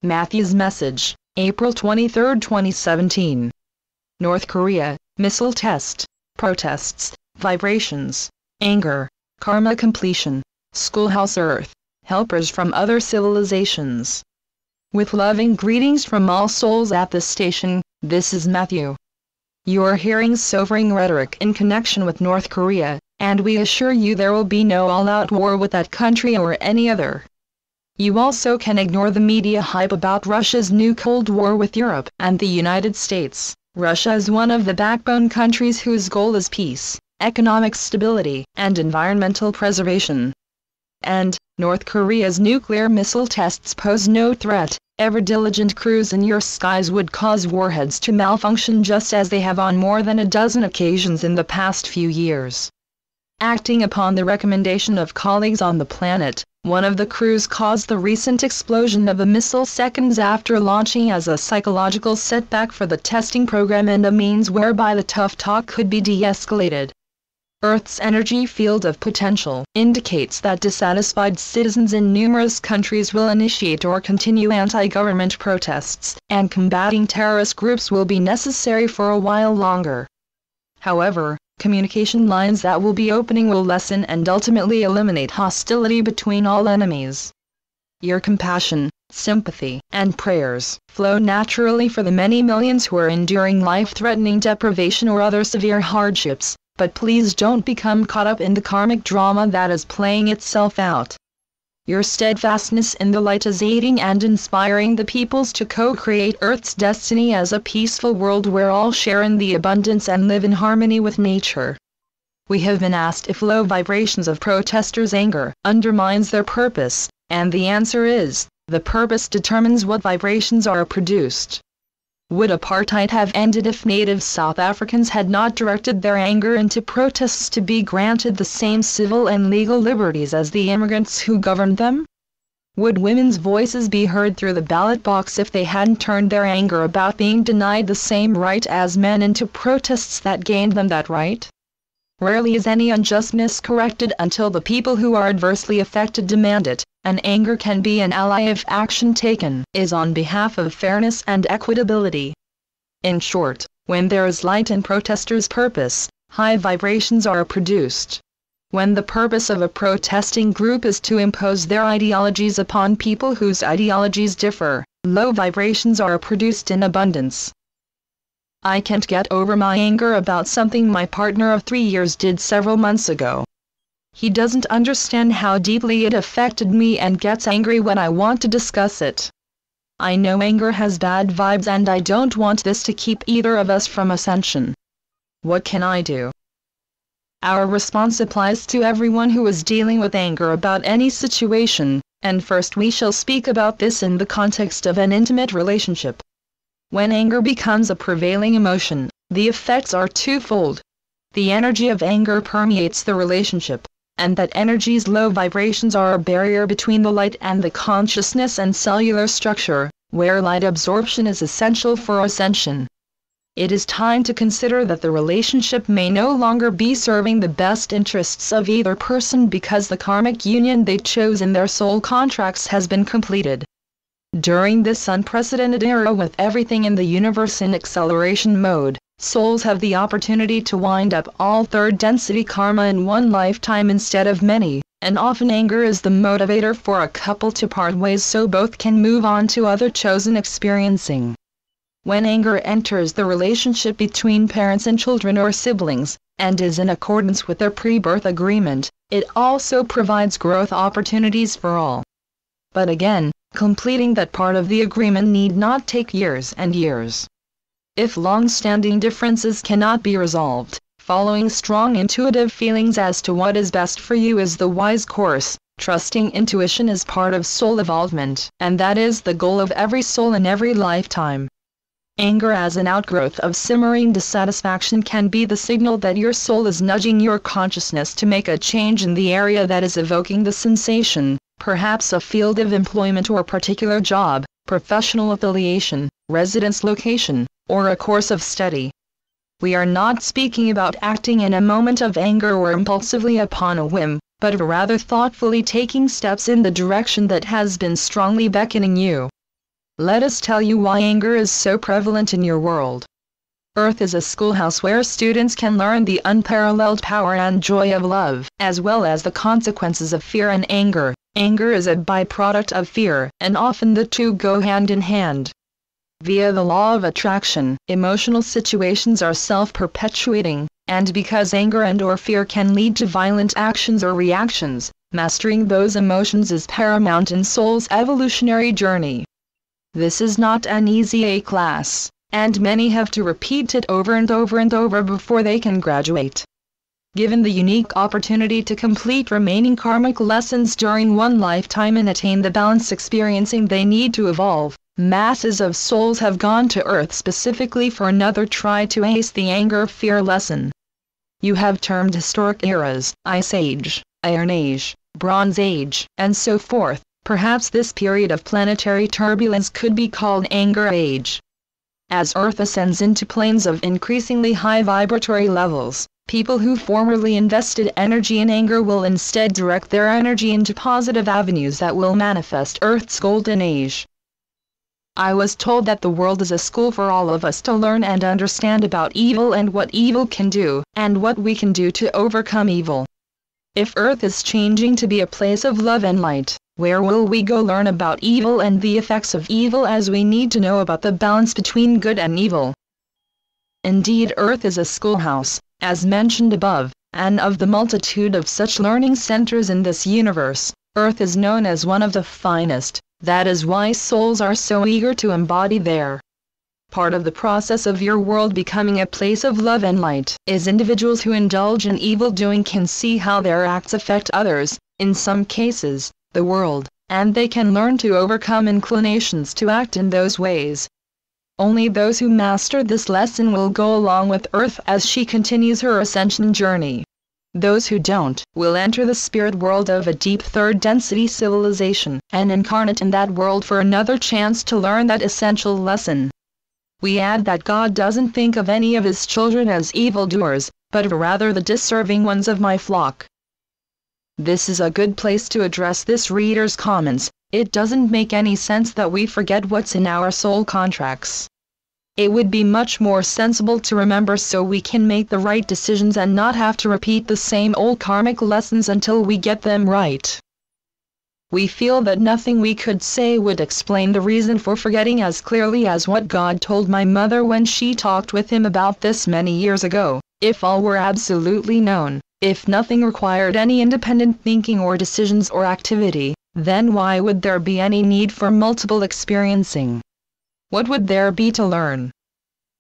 Matthew's message, April 23, 2017. North Korea, missile test, protests, vibrations, anger, karma completion, schoolhouse Earth, helpers from other civilizations. With loving greetings from all souls at this station, this is Matthew. You are hearing sobering rhetoric in connection with North Korea, and we assure you there will be no all-out war with that country or any other. You also can ignore the media hype about Russia's new Cold War with Europe and the United States. Russia is one of the backbone countries whose goal is peace, economic stability, and environmental preservation. And North Korea's nuclear missile tests pose no threat. Ever-diligent crews in your skies would cause warheads to malfunction just as they have on more than a dozen occasions in the past few years. Acting upon the recommendation of colleagues on the planet, one of the crews caused the recent explosion of a missile seconds after launching as a psychological setback for the testing program and a means whereby the tough talk could be de-escalated. Earth's energy field of potential indicates that dissatisfied citizens in numerous countries will initiate or continue anti-government protests, and combating terrorist groups will be necessary for a while longer. However, communication lines that will be opening will lessen and ultimately eliminate hostility between all enemies. Your compassion, sympathy, and prayers flow naturally for the many millions who are enduring life-threatening deprivation or other severe hardships, but please don't become caught up in the karmic drama that is playing itself out. Your steadfastness in the light is aiding and inspiring the peoples to co-create Earth's destiny as a peaceful world where all share in the abundance and live in harmony with nature. We have been asked if low vibrations of protesters' anger undermines their purpose, and the answer is, the purpose determines what vibrations are produced. Would apartheid have ended if native South Africans had not directed their anger into protests to be granted the same civil and legal liberties as the immigrants who governed them? Would women's voices be heard through the ballot box if they hadn't turned their anger about being denied the same right as men into protests that gained them that right? Rarely is any unjustness corrected until the people who are adversely affected demand it, and anger can be an ally if action taken is on behalf of fairness and equitability. In short, when there is light in protesters' purpose, high vibrations are produced. When the purpose of a protesting group is to impose their ideologies upon people whose ideologies differ, low vibrations are produced in abundance. I can't get over my anger about something my partner of 3 years did several months ago. He doesn't understand how deeply it affected me and gets angry when I want to discuss it. I know anger has bad vibes and I don't want this to keep either of us from ascension. What can I do? Our response applies to everyone who is dealing with anger about any situation, and first we shall speak about this in the context of an intimate relationship. When anger becomes a prevailing emotion, the effects are twofold. The energy of anger permeates the relationship, and that energy's low vibrations are a barrier between the light and the consciousness and cellular structure, where light absorption is essential for ascension. It is time to consider that the relationship may no longer be serving the best interests of either person because the karmic union they chose in their soul contracts has been completed. During this unprecedented era with everything in the universe in acceleration mode, souls have the opportunity to wind up all third-density karma in one lifetime instead of many, and often anger is the motivator for a couple to part ways so both can move on to other chosen experiencing. When anger enters the relationship between parents and children or siblings, and is in accordance with their pre-birth agreement, it also provides growth opportunities for all. But again, completing that part of the agreement need not take years and years. If long-standing differences cannot be resolved, following strong intuitive feelings as to what is best for you is the wise course. Trusting intuition is part of soul evolvement, and that is the goal of every soul in every lifetime. Anger as an outgrowth of simmering dissatisfaction can be the signal that your soul is nudging your consciousness to make a change in the area that is evoking the sensation, perhaps a field of employment or particular job, professional affiliation, residence location, or a course of study. We are not speaking about acting in a moment of anger or impulsively upon a whim, but rather thoughtfully taking steps in the direction that has been strongly beckoning you. Let us tell you why anger is so prevalent in your world. Earth is a schoolhouse where students can learn the unparalleled power and joy of love, as well as the consequences of fear and anger. Anger is a byproduct of fear, and often the two go hand in hand. Via the law of attraction, emotional situations are self-perpetuating, and because anger and/or fear can lead to violent actions or reactions, mastering those emotions is paramount in soul's evolutionary journey. This is not an easy A-class, and many have to repeat it over and over and over before they can graduate. Given the unique opportunity to complete remaining karmic lessons during one lifetime and attain the balanced experiencing they need to evolve, masses of souls have gone to Earth specifically for another try to ace the anger-fear lesson. You have termed historic eras, Ice Age, Iron Age, Bronze Age, and so forth. Perhaps this period of planetary turbulence could be called Anger Age. As Earth ascends into planes of increasingly high vibratory levels, people who formerly invested energy in anger will instead direct their energy into positive avenues that will manifest Earth's golden age. I was told that the world is a school for all of us to learn and understand about evil and what evil can do, and what we can do to overcome evil. If Earth is changing to be a place of love and light, where will we go learn about evil and the effects of evil, as we need to know about the balance between good and evil? Indeed, Earth is a schoolhouse, as mentioned above, and of the multitude of such learning centers in this universe, Earth is known as one of the finest. That is why souls are so eager to embody there. Part of the process of your world becoming a place of love and light is individuals who indulge in evil doing can see how their acts affect others, in some cases, the world, and they can learn to overcome inclinations to act in those ways. Only those who master this lesson will go along with Earth as she continues her ascension journey. Those who don't will enter the spirit world of a deep third-density civilization and incarnate in that world for another chance to learn that essential lesson. We add that God doesn't think of any of his children as evildoers, but rather the deserving ones of my flock. This is a good place to address this reader's comments. It doesn't make any sense that we forget what's in our soul contracts. It would be much more sensible to remember so we can make the right decisions and not have to repeat the same old karmic lessons until we get them right. We feel that nothing we could say would explain the reason for forgetting as clearly as what God told my mother when she talked with him about this many years ago. If all were absolutely known, if nothing required any independent thinking or decisions or activity, then why would there be any need for multiple experiencing? What would there be to learn?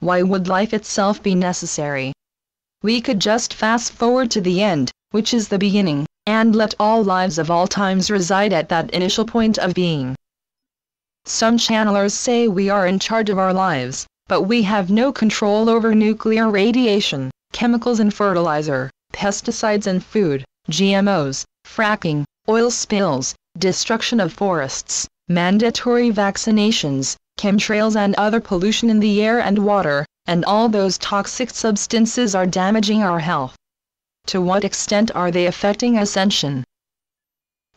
Why would life itself be necessary? We could just fast forward to the end, which is the beginning, and let all lives of all times reside at that initial point of being. Some channelers say we are in charge of our lives, but we have no control over nuclear radiation, chemicals and fertilizer, pesticides and food, GMOs, fracking, oil spills, destruction of forests, mandatory vaccinations, chemtrails and other pollution in the air and water, and all those toxic substances are damaging our health. To what extent are they affecting ascension?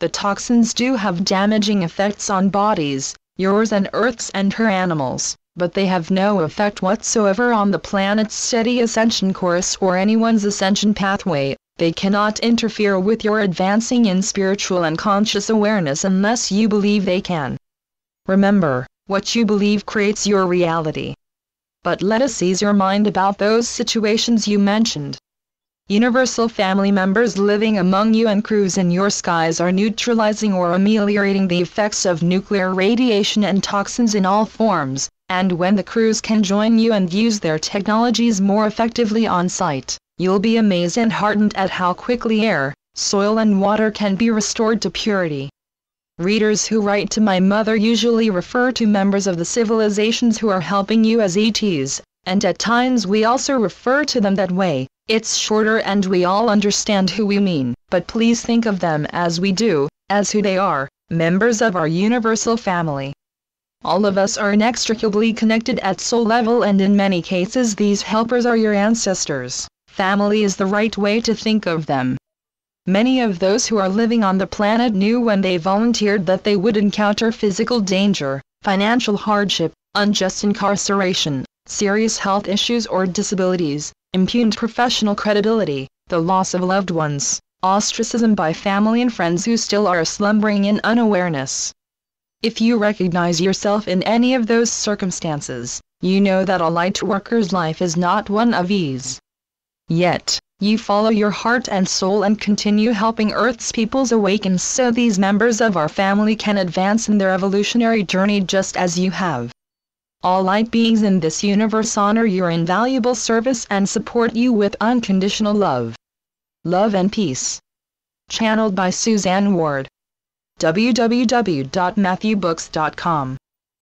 The toxins do have damaging effects on bodies, yours and Earth's and her animals, but they have no effect whatsoever on the planet's steady ascension course or anyone's ascension pathway. They cannot interfere with your advancing in spiritual and conscious awareness unless you believe they can. Remember, what you believe creates your reality. But let us ease your mind about those situations you mentioned. Universal family members living among you and crews in your skies are neutralizing or ameliorating the effects of nuclear radiation and toxins in all forms, and when the crews can join you and use their technologies more effectively on site, you'll be amazed and heartened at how quickly air, soil and water can be restored to purity. Readers who write to my mother usually refer to members of the civilizations who are helping you as ETs, and at times we also refer to them that way. It's shorter and we all understand who we mean, but please think of them as we do, as who they are, members of our universal family. All of us are inextricably connected at soul level, and in many cases these helpers are your ancestors. Family is the right way to think of them. Many of those who are living on the planet knew when they volunteered that they would encounter physical danger, financial hardship, unjust incarceration, serious health issues or disabilities, impugned professional credibility, the loss of loved ones, ostracism by family and friends who still are slumbering in unawareness. If you recognize yourself in any of those circumstances, you know that a light worker's life is not one of ease. Yet, you follow your heart and soul and continue helping Earth's peoples awaken so these members of our family can advance in their evolutionary journey just as you have. All light beings in this universe honor your invaluable service and support you with unconditional love. Love and peace. Channeled by Suzanne Ward. www.matthewbooks.com